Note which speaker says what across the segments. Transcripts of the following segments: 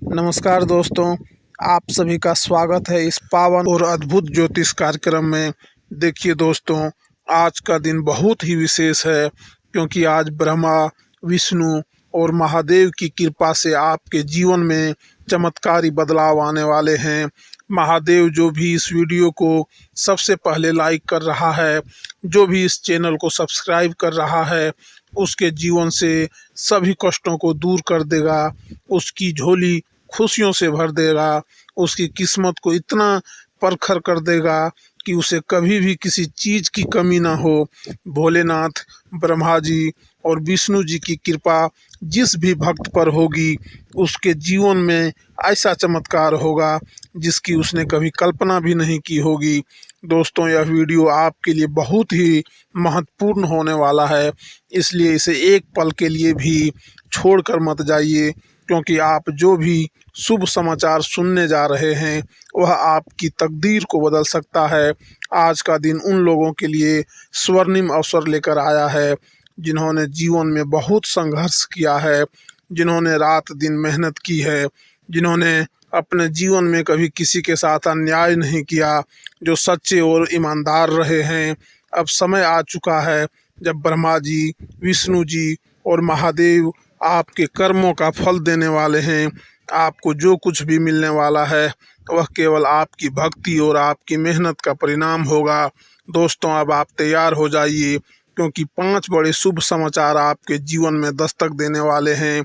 Speaker 1: नमस्कार दोस्तों, आप सभी का स्वागत है इस पावन और अद्भुत ज्योतिष कार्यक्रम में। देखिए दोस्तों, आज का दिन बहुत ही विशेष है क्योंकि आज ब्रह्मा, विष्णु और महादेव की कृपा से आपके जीवन में चमत्कारी बदलाव आने वाले हैं। महादेव जो भी इस वीडियो को सबसे पहले लाइक कर रहा है, जो भी इस चैनल को सब्सक्राइब कर रहा है, उसके जीवन से सभी कष्टों को दूर कर देगा, उसकी झोली खुशियों से भर देगा, उसकी किस्मत को इतना परखर कर देगा कि उसे कभी भी किसी चीज़ की कमी ना हो। भोलेनाथ, ब्रह्मा जी और विष्णु जी की कृपा जिस भी भक्त पर होगी, उसके जीवन में ऐसा चमत्कार होगा जिसकी उसने कभी कल्पना भी नहीं की होगी। दोस्तों, यह वीडियो आपके लिए बहुत ही महत्वपूर्ण होने वाला है, इसलिए इसे एक पल के लिए भी छोड़कर मत जाइए, क्योंकि आप जो भी शुभ समाचार सुनने जा रहे हैं वह आपकी तकदीर को बदल सकता है। आज का दिन उन लोगों के लिए स्वर्णिम अवसर लेकर आया है जिन्होंने जीवन में बहुत संघर्ष किया है, जिन्होंने रात दिन मेहनत की है, जिन्होंने अपने जीवन में कभी किसी के साथ अन्याय नहीं किया, जो सच्चे और ईमानदार रहे हैं। अब समय आ चुका है जब ब्रह्मा जी, विष्णु जी और महादेव आपके कर्मों का फल देने वाले हैं। आपको जो कुछ भी मिलने वाला है वह केवल आपकी भक्ति और आपकी मेहनत का परिणाम होगा। दोस्तों, अब आप तैयार हो जाइए, क्योंकि 5 बड़े शुभ समाचार आपके जीवन में दस्तक देने वाले हैं।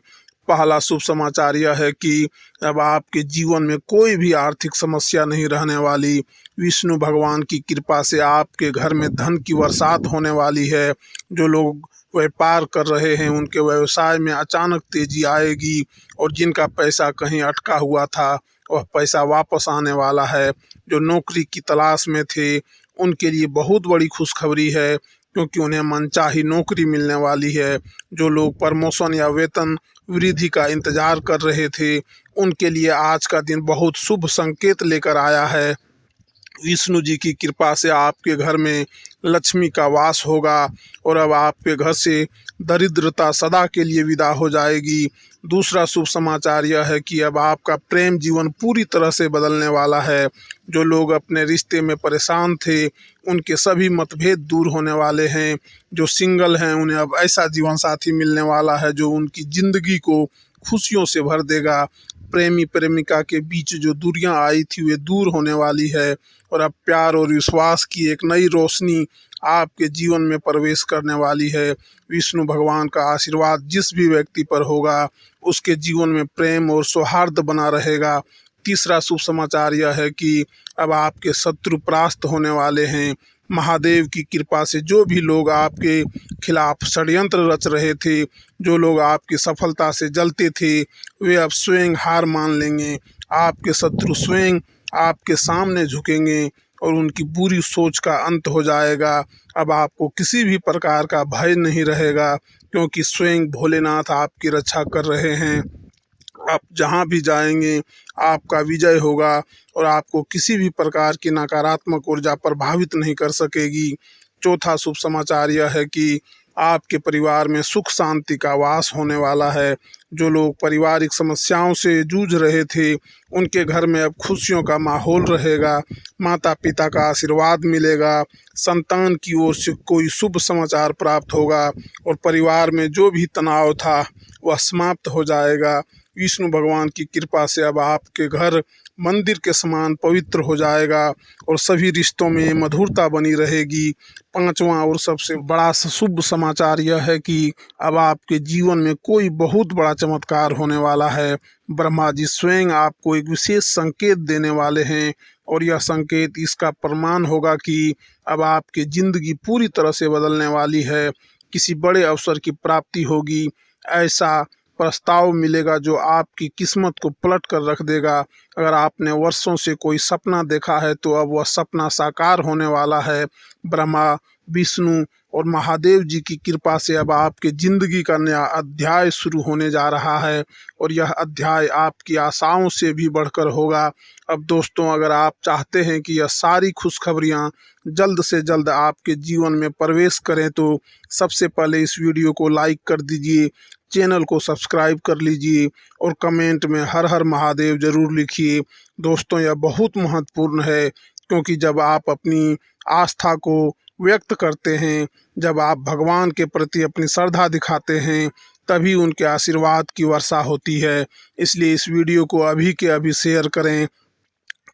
Speaker 1: पहला शुभ समाचार यह है कि अब आपके जीवन में कोई भी आर्थिक समस्या नहीं रहने वाली। विष्णु भगवान की कृपा से आपके घर में धन की बरसात होने वाली है। जो लोग व्यापार कर रहे हैं उनके व्यवसाय में अचानक तेजी आएगी, और जिनका पैसा कहीं अटका हुआ था वह पैसा वापस आने वाला है। जो नौकरी की तलाश में थे उनके लिए बहुत बड़ी खुशखबरी है, क्योंकि उन्हें मनचाही नौकरी मिलने वाली है। जो लोग प्रमोशन या वेतन वृद्धि का इंतजार कर रहे थे उनके लिए आज का दिन बहुत शुभ संकेत लेकर आया है। विष्णु जी की कृपा से आपके घर में लक्ष्मी का वास होगा, और अब आपके घर से दरिद्रता सदा के लिए विदा हो जाएगी। दूसरा शुभ समाचार यह है कि अब आपका प्रेम जीवन पूरी तरह से बदलने वाला है। जो लोग अपने रिश्ते में परेशान थे उनके सभी मतभेद दूर होने वाले हैं। जो सिंगल हैं उन्हें अब ऐसा जीवन साथी मिलने वाला है जो उनकी ज़िंदगी को खुशियों से भर देगा। प्रेमी प्रेमिका के बीच जो दूरियां आई थी वे दूर होने वाली है, और अब प्यार और विश्वास की एक नई रोशनी आपके जीवन में प्रवेश करने वाली है। विष्णु भगवान का आशीर्वाद जिस भी व्यक्ति पर होगा उसके जीवन में प्रेम और सौहार्द बना रहेगा। तीसरा शुभ समाचार यह है कि अब आपके शत्रु परास्त होने वाले हैं। महादेव की कृपा से जो भी लोग आपके खिलाफ षड्यंत्र रच रहे थे, जो लोग आपकी सफलता से जलते थे, वे अब स्वयं हार मान लेंगे। आपके शत्रु स्वयं आपके सामने झुकेंगे और उनकी बुरी सोच का अंत हो जाएगा। अब आपको किसी भी प्रकार का भय नहीं रहेगा, क्योंकि स्वयं भोलेनाथ आपकी रक्षा कर रहे हैं। आप जहाँ भी जाएंगे आपका विजय होगा, और आपको किसी भी प्रकार की नकारात्मक ऊर्जा प्रभावित नहीं कर सकेगी। चौथा शुभ समाचार यह है कि आपके परिवार में सुख शांति का वास होने वाला है। जो लोग पारिवारिक समस्याओं से जूझ रहे थे उनके घर में अब खुशियों का माहौल रहेगा। माता पिता का आशीर्वाद मिलेगा, संतान की ओर से कोई शुभ समाचार प्राप्त होगा, और परिवार में जो भी तनाव था वह समाप्त हो जाएगा। विष्णु भगवान की कृपा से अब आपके घर मंदिर के समान पवित्र हो जाएगा, और सभी रिश्तों में मधुरता बनी रहेगी। पांचवा और सबसे बड़ा शुभ समाचार यह है कि अब आपके जीवन में कोई बहुत बड़ा चमत्कार होने वाला है। ब्रह्मा जी स्वयं आपको एक विशेष संकेत देने वाले हैं, और यह संकेत इसका प्रमाण होगा कि अब आपकी जिंदगी पूरी तरह से बदलने वाली है। किसी बड़े अवसर की प्राप्ति होगी, ऐसा प्रस्ताव मिलेगा जो आपकी किस्मत को पलट कर रख देगा। अगर आपने वर्षों से कोई सपना देखा है तो अब वह सपना साकार होने वाला है। ब्रह्मा, विष्णु और महादेव जी की कृपा से अब आपके ज़िंदगी का नया अध्याय शुरू होने जा रहा है, और यह अध्याय आपकी आशाओं से भी बढ़कर होगा। अब दोस्तों, अगर आप चाहते हैं कि यह सारी खुशखबरियाँ जल्द से जल्द आपके जीवन में प्रवेश करें तो सबसे पहले इस वीडियो को लाइक कर दीजिए, चैनल को सब्सक्राइब कर लीजिए और कमेंट में हर हर महादेव जरूर लिखिए। दोस्तों, यह बहुत महत्वपूर्ण है, क्योंकि जब आप अपनी आस्था को व्यक्त करते हैं, जब आप भगवान के प्रति अपनी श्रद्धा दिखाते हैं, तभी उनके आशीर्वाद की वर्षा होती है। इसलिए इस वीडियो को अभी के अभी शेयर करें,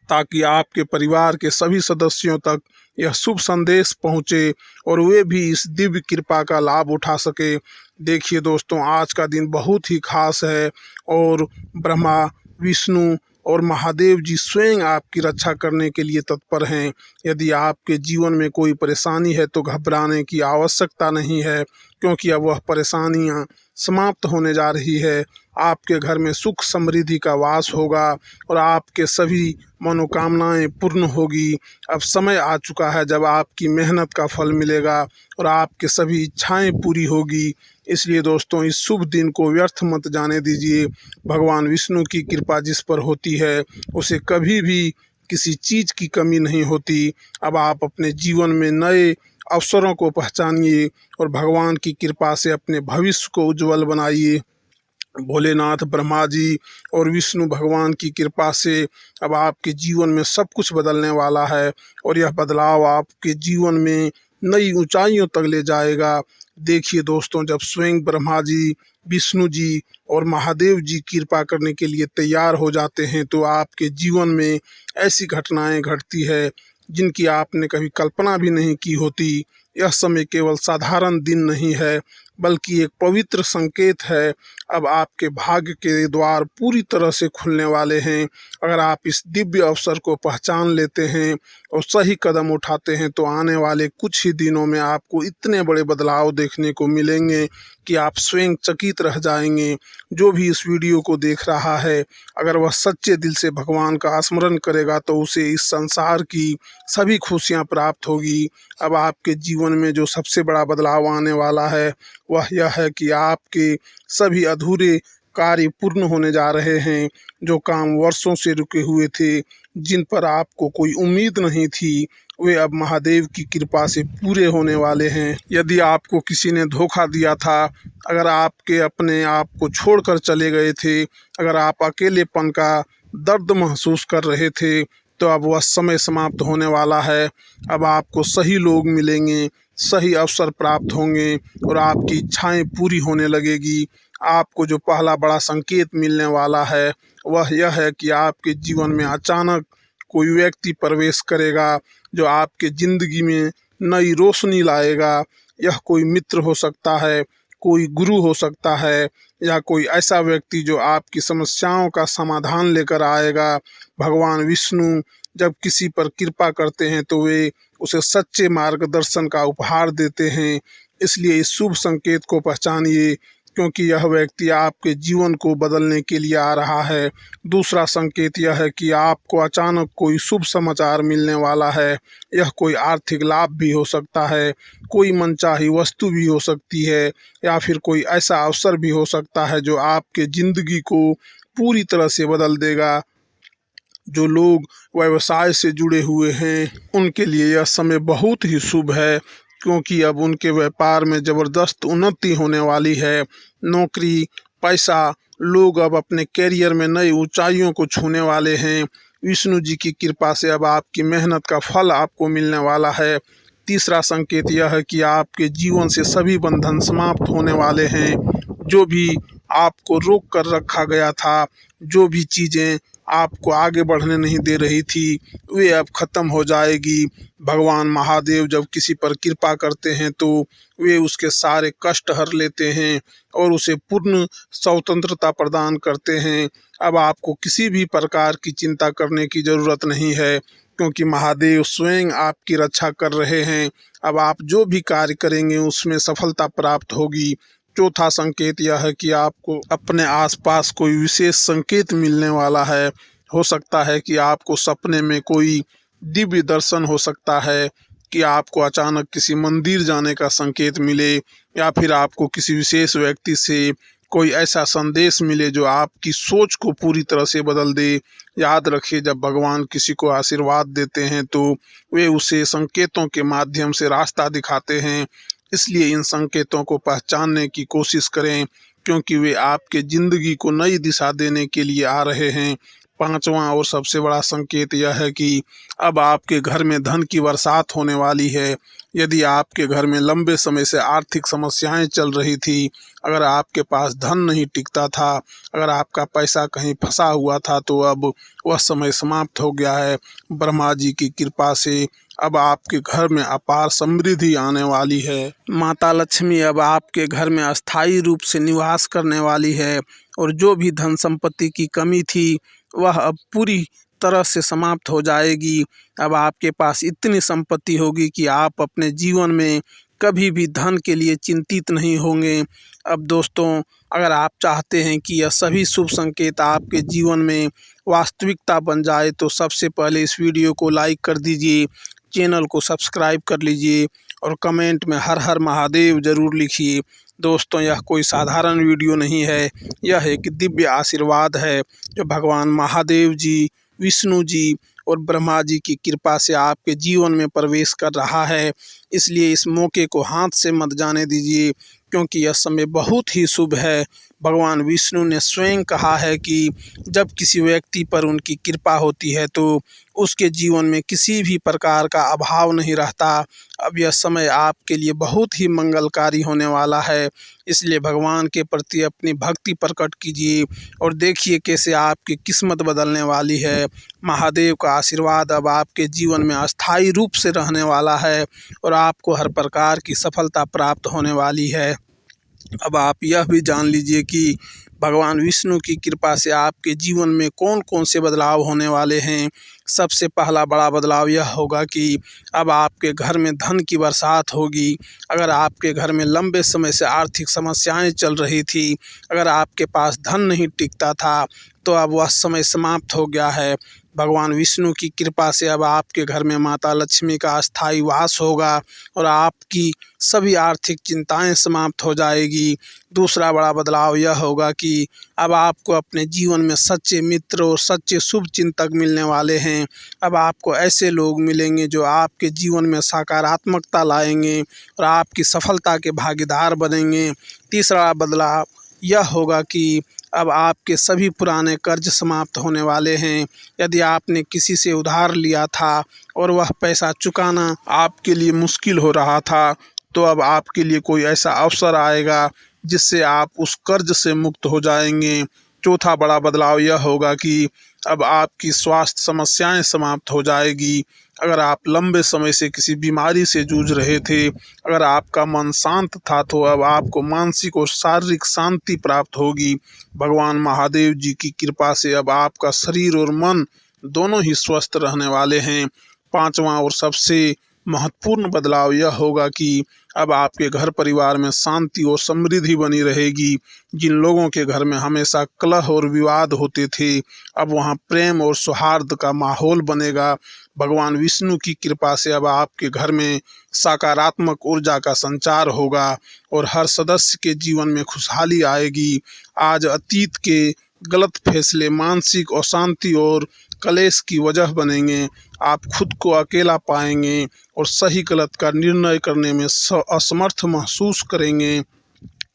Speaker 1: ताकि आपके परिवार के सभी सदस्यों तक यह शुभ संदेश पहुंचे और वे भी इस दिव्य कृपा का लाभ उठा सके। देखिए दोस्तों, आज का दिन बहुत ही खास है और ब्रह्मा, विष्णु और महादेव जी स्वयं आपकी रक्षा करने के लिए तत्पर हैं। यदि आपके जीवन में कोई परेशानी है तो घबराने की आवश्यकता नहीं है, क्योंकि अब वह परेशानियां समाप्त होने जा रही है। आपके घर में सुख समृद्धि का वास होगा और आपके सभी मनोकामनाएं पूर्ण होगी। अब समय आ चुका है जब आपकी मेहनत का फल मिलेगा और आपके सभी इच्छाएं पूरी होगी। इसलिए दोस्तों, इस शुभ दिन को व्यर्थ मत जाने दीजिए। भगवान विष्णु की कृपा जिस पर होती है, उसे कभी भी किसी चीज़ की कमी नहीं होती। अब आप अपने जीवन में नए अवसरों को पहचानिए और भगवान की कृपा से अपने भविष्य को उज्जवल बनाइए। भोलेनाथ, ब्रह्मा जी और विष्णु भगवान की कृपा से अब आपके जीवन में सब कुछ बदलने वाला है और यह बदलाव आपके जीवन में नई ऊंचाइयों तक ले जाएगा। देखिए दोस्तों, जब स्वयं ब्रह्मा जी, विष्णु जी और महादेव जी कृपा करने के लिए तैयार हो जाते हैं, तो आपके जीवन में ऐसी घटनाएं घटती है जिनकी आपने कभी कल्पना भी नहीं की होती। यह समय केवल साधारण दिन नहीं है, बल्कि एक पवित्र संकेत है। अब आपके भाग्य के द्वार पूरी तरह से खुलने वाले हैं। अगर आप इस दिव्य अवसर को पहचान लेते हैं और सही कदम उठाते हैं, तो आने वाले कुछ ही दिनों में आपको इतने बड़े बदलाव देखने को मिलेंगे कि आप स्वयं चकित रह जाएंगे। जो भी इस वीडियो को देख रहा है, अगर वह सच्चे दिल से भगवान का स्मरण करेगा, तो उसे इस संसार की सभी खुशियां प्राप्त होगी। अब आपके जीवन में जो सबसे बड़ा बदलाव आने वाला है, वह यह है कि आपके सभी अधूरे कार्य पूर्ण होने जा रहे हैं। जो काम वर्षों से रुके हुए थे, जिन पर आपको कोई उम्मीद नहीं थी, वे अब महादेव की कृपा से पूरे होने वाले हैं। यदि आपको किसी ने धोखा दिया था, अगर आपके अपने आप को छोड़कर चले गए थे, अगर आप अकेलेपन का दर्द महसूस कर रहे थे, तो अब वह समय समाप्त होने वाला है। अब आपको सही लोग मिलेंगे, सही अवसर प्राप्त होंगे और आपकी इच्छाएं पूरी होने लगेगी। आपको जो पहला बड़ा संकेत मिलने वाला है, वह यह है कि आपके जीवन में अचानक कोई व्यक्ति प्रवेश करेगा जो आपके ज़िंदगी में नई रोशनी लाएगा। यह कोई मित्र हो सकता है, कोई गुरु हो सकता है, या कोई ऐसा व्यक्ति जो आपकी समस्याओं का समाधान लेकर आएगा। भगवान विष्णु जब किसी पर कृपा करते हैं, तो वे उसे सच्चे मार्गदर्शन का उपहार देते हैं। इसलिए इस शुभ संकेत को पहचानिए, क्योंकि यह व्यक्ति आपके जीवन को बदलने के लिए आ रहा है। दूसरा संकेत यह है कि आपको अचानक कोई शुभ समाचार मिलने वाला है। यह कोई आर्थिक लाभ भी हो सकता है, कोई मनचाही वस्तु भी हो सकती है, या फिर कोई ऐसा अवसर भी हो सकता है जो आपके ज़िंदगी को पूरी तरह से बदल देगा। जो लोग व्यवसाय से जुड़े हुए हैं, उनके लिए यह समय बहुत ही शुभ है, क्योंकि अब उनके व्यापार में ज़बरदस्त उन्नति होने वाली है। नौकरी, पैसा, लोग अब अपने कैरियर में नई ऊंचाइयों को छूने वाले हैं। विष्णु जी की कृपा से अब आपकी मेहनत का फल आपको मिलने वाला है। तीसरा संकेत यह है कि आपके जीवन से सभी बंधन समाप्त होने वाले हैं। जो भी आपको रोक कर रखा गया था, जो भी चीज़ें आपको आगे बढ़ने नहीं दे रही थी, वे अब ख़त्म हो जाएगी। भगवान महादेव जब किसी पर कृपा करते हैं, तो वे उसके सारे कष्ट हर लेते हैं और उसे पूर्ण स्वतंत्रता प्रदान करते हैं। अब आपको किसी भी प्रकार की चिंता करने की ज़रूरत नहीं है, क्योंकि महादेव स्वयं आपकी रक्षा कर रहे हैं। अब आप जो भी कार्य करेंगे, उसमें सफलता प्राप्त होगी। चौथा संकेत यह है कि आपको अपने आसपास कोई विशेष संकेत मिलने वाला है। हो सकता है कि आपको सपने में कोई दिव्य दर्शन हो सकता है, कि आपको अचानक किसी मंदिर जाने का संकेत मिले, या फिर आपको किसी विशेष व्यक्ति से कोई ऐसा संदेश मिले जो आपकी सोच को पूरी तरह से बदल दे। याद रखिए, जब भगवान किसी को आशीर्वाद देते हैं, तो वे उसे संकेतों के माध्यम से रास्ता दिखाते हैं। इसलिए इन संकेतों को पहचानने की कोशिश करें, क्योंकि वे आपके ज़िंदगी को नई दिशा देने के लिए आ रहे हैं। पांचवा और सबसे बड़ा संकेत यह है कि अब आपके घर में धन की बरसात होने वाली है। यदि आपके घर में लंबे समय से आर्थिक समस्याएं चल रही थी, अगर आपके पास धन नहीं टिकता था, अगर आपका पैसा कहीं फंसा हुआ था, तो अब वह समय समाप्त हो गया है। ब्रह्मा जी की कृपा से अब आपके घर में अपार समृद्धि आने वाली है। माता लक्ष्मी अब आपके घर में अस्थायी रूप से निवास करने वाली है और जो भी धन संपत्ति की कमी थी वह अब पूरी तरह से समाप्त हो जाएगी। अब आपके पास इतनी संपत्ति होगी कि आप अपने जीवन में कभी भी धन के लिए चिंतित नहीं होंगे। अब दोस्तों, अगर आप चाहते हैं कि यह सभी शुभ संकेत आपके जीवन में वास्तविकता बन जाए तो सबसे पहले इस वीडियो को लाइक कर दीजिए, चैनल को सब्सक्राइब कर लीजिए और कमेंट में हर हर महादेव ज़रूर लिखिए। दोस्तों, यह कोई साधारण वीडियो नहीं है, यह एक दिव्य आशीर्वाद है जो भगवान महादेव जी, विष्णु जी और ब्रह्मा जी की कृपा से आपके जीवन में प्रवेश कर रहा है। इसलिए इस मौके को हाथ से मत जाने दीजिए, क्योंकि यह समय बहुत ही शुभ है। भगवान विष्णु ने स्वयं कहा है कि जब किसी व्यक्ति पर उनकी कृपा होती है तो उसके जीवन में किसी भी प्रकार का अभाव नहीं रहता। अब यह समय आपके लिए बहुत ही मंगलकारी होने वाला है, इसलिए भगवान के प्रति अपनी भक्ति प्रकट कीजिए और देखिए कैसे आपकी किस्मत बदलने वाली है। महादेव का आशीर्वाद अब आपके जीवन में अस्थायी रूप से रहने वाला है और आपको हर प्रकार की सफलता प्राप्त होने वाली है। अब आप यह भी जान लीजिए कि भगवान विष्णु की कृपा से आपके जीवन में कौन कौन से बदलाव होने वाले हैं। सबसे पहला बड़ा बदलाव यह होगा कि अब आपके घर में धन की बरसात होगी। अगर आपके घर में लंबे समय से आर्थिक समस्याएं चल रही थी, अगर आपके पास धन नहीं टिकता था, तो अब वह समय समाप्त हो गया है। भगवान विष्णु की कृपा से अब आपके घर में माता लक्ष्मी का अस्थायी वास होगा और आपकी सभी आर्थिक चिंताएं समाप्त हो जाएगी। दूसरा बड़ा बदलाव यह होगा कि अब आपको अपने जीवन में सच्चे मित्र और सच्चे शुभ चिंतक मिलने वाले हैं। अब आपको ऐसे लोग मिलेंगे जो आपके जीवन में सकारात्मकता लाएंगे और आपकी सफलता के भागीदार बनेंगे। तीसरा बदलाव यह होगा कि अब आपके सभी पुराने कर्ज समाप्त होने वाले हैं। यदि आपने किसी से उधार लिया था और वह पैसा चुकाना आपके लिए मुश्किल हो रहा था, तो अब आपके लिए कोई ऐसा अवसर आएगा जिससे आप उस कर्ज से मुक्त हो जाएंगे। चौथा बड़ा बदलाव यह होगा कि अब आपकी स्वास्थ्य समस्याएं समाप्त हो जाएगी। अगर आप लंबे समय से किसी बीमारी से जूझ रहे थे, अगर आपका मन शांत था, तो अब आपको मानसिक और शारीरिक शांति प्राप्त होगी। भगवान महादेव जी की कृपा से अब आपका शरीर और मन दोनों ही स्वस्थ रहने वाले हैं। पांचवा और सबसे महत्वपूर्ण बदलाव यह होगा कि अब आपके घर परिवार में शांति और समृद्धि बनी रहेगी। जिन लोगों के घर में हमेशा कलह और विवाद होते थे, अब वहाँ प्रेम और सौहार्द का माहौल बनेगा। भगवान विष्णु की कृपा से अब आपके घर में सकारात्मक ऊर्जा का संचार होगा और हर सदस्य के जीवन में खुशहाली आएगी। आज अतीत के गलत फैसले मानसिक अशांति और कलेश की वजह बनेंगे। आप खुद को अकेला पाएंगे और सही गलत का निर्णय करने में असमर्थ महसूस करेंगे।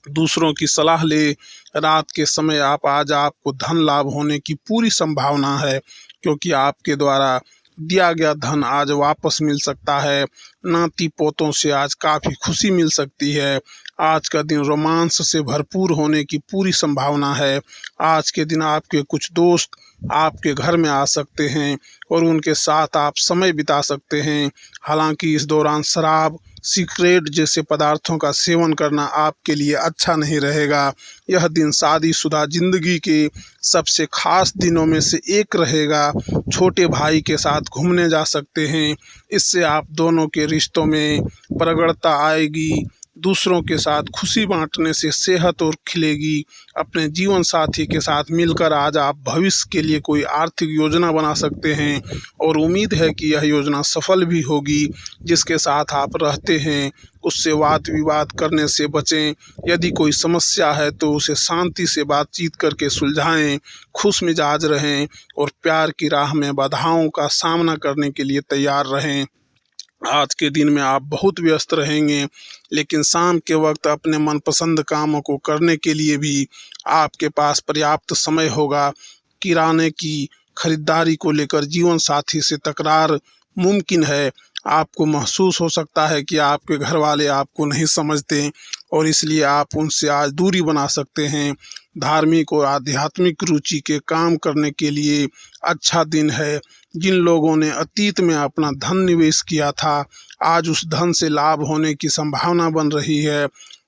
Speaker 1: दूसरों की सलाह ले। रात के समय आज आपको धन लाभ होने की पूरी संभावना है, क्योंकि आपके द्वारा दिया गया धन आज वापस मिल सकता है। नाती पोतों से आज काफ़ी खुशी मिल सकती है। आज का दिन रोमांस से भरपूर होने की पूरी संभावना है। आज के दिन आपके कुछ दोस्त आपके घर में आ सकते हैं और उनके साथ आप समय बिता सकते हैं। हालांकि इस दौरान शराब, सिगरेट जैसे पदार्थों का सेवन करना आपके लिए अच्छा नहीं रहेगा। यह दिन शादीशुदा जिंदगी के सबसे खास दिनों में से एक रहेगा। छोटे भाई के साथ घूमने जा सकते हैं, इससे आप दोनों के रिश्तों में प्रगाढ़ता आएगी। दूसरों के साथ खुशी बांटने से सेहत और खिलेगी। अपने जीवन साथी के साथ मिलकर आज आप भविष्य के लिए कोई आर्थिक योजना बना सकते हैं और उम्मीद है कि यह योजना सफल भी होगी। जिसके साथ आप रहते हैं उससे वाद विवाद करने से बचें। यदि कोई समस्या है तो उसे शांति से बातचीत करके सुलझाएं। खुश मिजाज रहें और प्यार की राह में बाधाओं का सामना करने के लिए तैयार रहें। आज के दिन में आप बहुत व्यस्त रहेंगे, लेकिन शाम के वक्त अपने मनपसंद कामों को करने के लिए भी आपके पास पर्याप्त समय होगा। किराने की खरीदारी को लेकर जीवन साथी से तकरार मुमकिन है। आपको महसूस हो सकता है कि आपके घर वाले आपको नहीं समझते और इसलिए आप उनसे आज दूरी बना सकते हैं। धार्मिक और आध्यात्मिक रुचि के काम करने के लिए अच्छा दिन है। जिन लोगों ने अतीत में अपना धन निवेश किया था, आज उस धन से लाभ होने की संभावना बन रही है।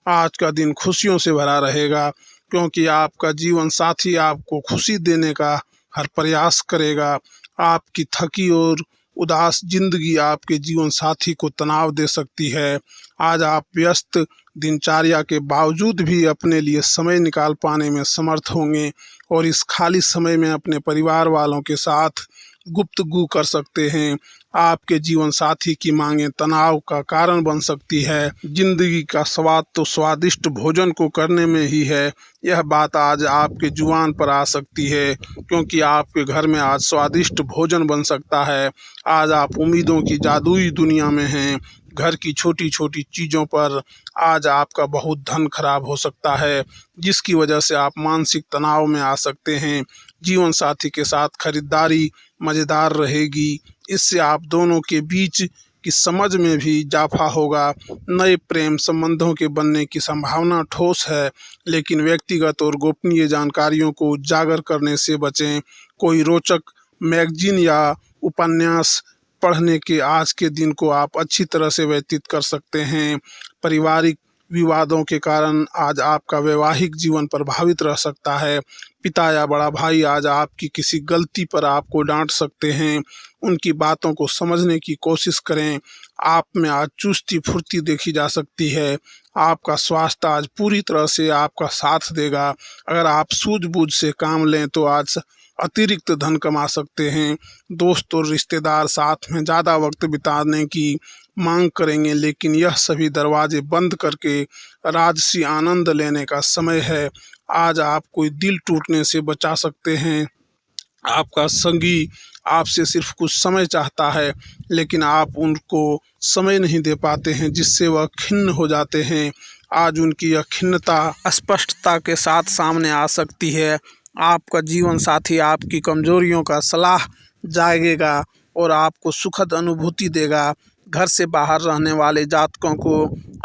Speaker 1: आज का दिन खुशियों से भरा रहेगा, क्योंकि आपका जीवन साथी आपको खुशी देने का हर प्रयास करेगा। आपकी थकी और उदास जिंदगी आपके जीवन साथी को तनाव दे सकती है। आज आप व्यस्त दिनचर्या के बावजूद भी अपने लिए समय निकाल पाने में समर्थ होंगे और इस खाली समय में अपने परिवार वालों के साथ गुफ्तगू कर सकते हैं। आपके जीवन साथी की मांगें तनाव का कारण बन सकती है। जिंदगी का स्वाद तो स्वादिष्ट भोजन को करने में ही है। यह बात आज आपके जुबान पर आ सकती है, क्योंकि आपके घर में आज स्वादिष्ट भोजन बन सकता है। आज आप उम्मीदों की जादुई दुनिया में हैं। घर की छोटी छोटी चीज़ों पर आज आपका बहुत धन खराब हो सकता है, जिसकी वजह से आप मानसिक तनाव में आ सकते हैं। जीवन साथी के साथ खरीदारी मज़ेदार रहेगी। इससे आप दोनों के बीच की समझ में भी इजाफा होगा। नए प्रेम संबंधों के बनने की संभावना ठोस है, लेकिन व्यक्तिगत और गोपनीय जानकारियों को उजागर करने से बचें। कोई रोचक मैगजीन या उपन्यास पढ़ने के आज के दिन को आप अच्छी तरह से व्यतीत कर सकते हैं। पारिवारिक विवादों के कारण आज आपका वैवाहिक जीवन प्रभावित रह सकता है। पिता या बड़ा भाई आज आपकी किसी गलती पर आपको डांट सकते हैं। उनकी बातों को समझने की कोशिश करें। आप में आज चुस्ती फुर्ती देखी जा सकती है। आपका स्वास्थ्य आज पूरी तरह से आपका साथ देगा। अगर आप सूझबूझ से काम लें तो आज अतिरिक्त धन कमा सकते हैं। दोस्त और रिश्तेदार साथ में ज़्यादा वक्त बिताने की मांग करेंगे, लेकिन यह सभी दरवाजे बंद करके राजसी आनंद लेने का समय है। आज आप कोई दिल टूटने से बचा सकते हैं। आपका संगी आपसे सिर्फ कुछ समय चाहता है, लेकिन आप उनको समय नहीं दे पाते हैं, जिससे वह खिन्न हो जाते हैं। आज उनकी यह खिन्नता स्पष्टता के साथ सामने आ सकती है। आपका जीवन साथी आपकी कमजोरियों का सलाह जागेगा और आपको सुखद अनुभूति देगा। घर से बाहर रहने वाले जातकों को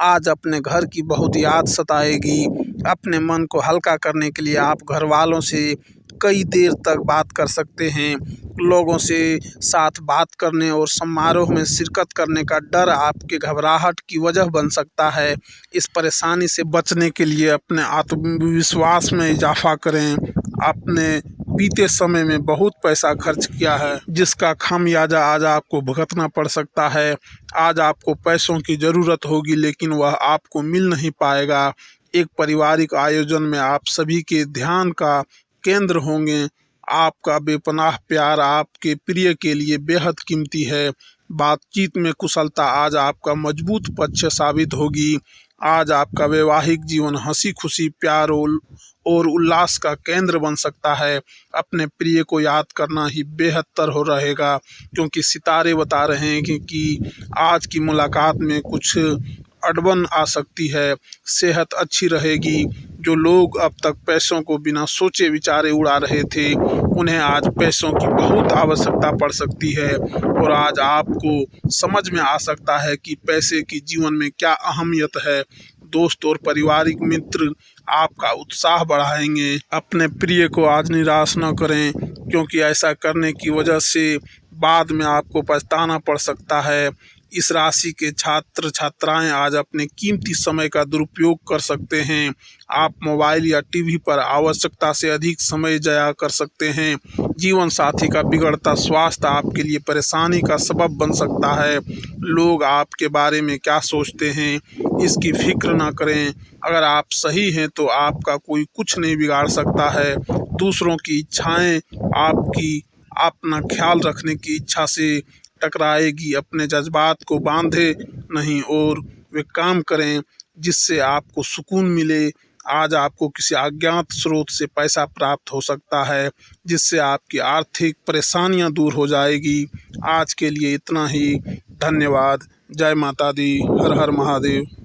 Speaker 1: आज अपने घर की बहुत याद सताएगी। अपने मन को हल्का करने के लिए आप घर वालों से कई देर तक बात कर सकते हैं। लोगों से साथ बात करने और समारोह में शिरकत करने का डर आपके घबराहट की वजह बन सकता है। इस परेशानी से बचने के लिए अपने आत्मविश्वास में इजाफा करें। आपने बीते समय में बहुत पैसा खर्च किया है, जिसका खामियाजा आज आपको भुगतना पड़ सकता है। आज आपको पैसों की ज़रूरत होगी, लेकिन वह आपको मिल नहीं पाएगा। एक पारिवारिक आयोजन में आप सभी के ध्यान का केंद्र होंगे। आपका बेपनाह प्यार आपके प्रिय के लिए बेहद कीमती है। बातचीत में कुशलता आज आपका मजबूत पक्ष साबित होगी। आज आपका वैवाहिक जीवन हंसी खुशी प्यार और उल्लास का केंद्र बन सकता है। अपने प्रिय को याद करना ही बेहतर हो रहेगा, क्योंकि सितारे बता रहे हैं कि आज की मुलाकात में कुछ अड़बन आ सकती है। सेहत अच्छी रहेगी। जो लोग अब तक पैसों को बिना सोचे विचारे उड़ा रहे थे, उन्हें आज पैसों की बहुत आवश्यकता पड़ सकती है और आज आपको समझ में आ सकता है कि पैसे की जीवन में क्या अहमियत है। दोस्त और पारिवारिक मित्र आपका उत्साह बढ़ाएंगे। अपने प्रिय को आज निराश न करें, क्योंकि ऐसा करने की वजह से बाद में आपको पछताना पड़ सकता है। इस राशि के छात्र छात्राएं आज अपने कीमती समय का दुरुपयोग कर सकते हैं। आप मोबाइल या टीवी पर आवश्यकता से अधिक समय जाया कर सकते हैं। जीवन साथी का बिगड़ता स्वास्थ्य आपके लिए परेशानी का सबब बन सकता है। लोग आपके बारे में क्या सोचते हैं, इसकी फिक्र ना करें। अगर आप सही हैं तो आपका कोई कुछ नहीं बिगाड़ सकता है। दूसरों की इच्छाएं आपकी अपना ख्याल रखने की इच्छा से टकराएगी। अपने जज्बात को बांधे नहीं और वे काम करें जिससे आपको सुकून मिले। आज आपको किसी अज्ञात स्रोत से पैसा प्राप्त हो सकता है, जिससे आपकी आर्थिक परेशानियां दूर हो जाएगी। आज के लिए इतना ही। धन्यवाद। जय माता दी। हर हर महादेव।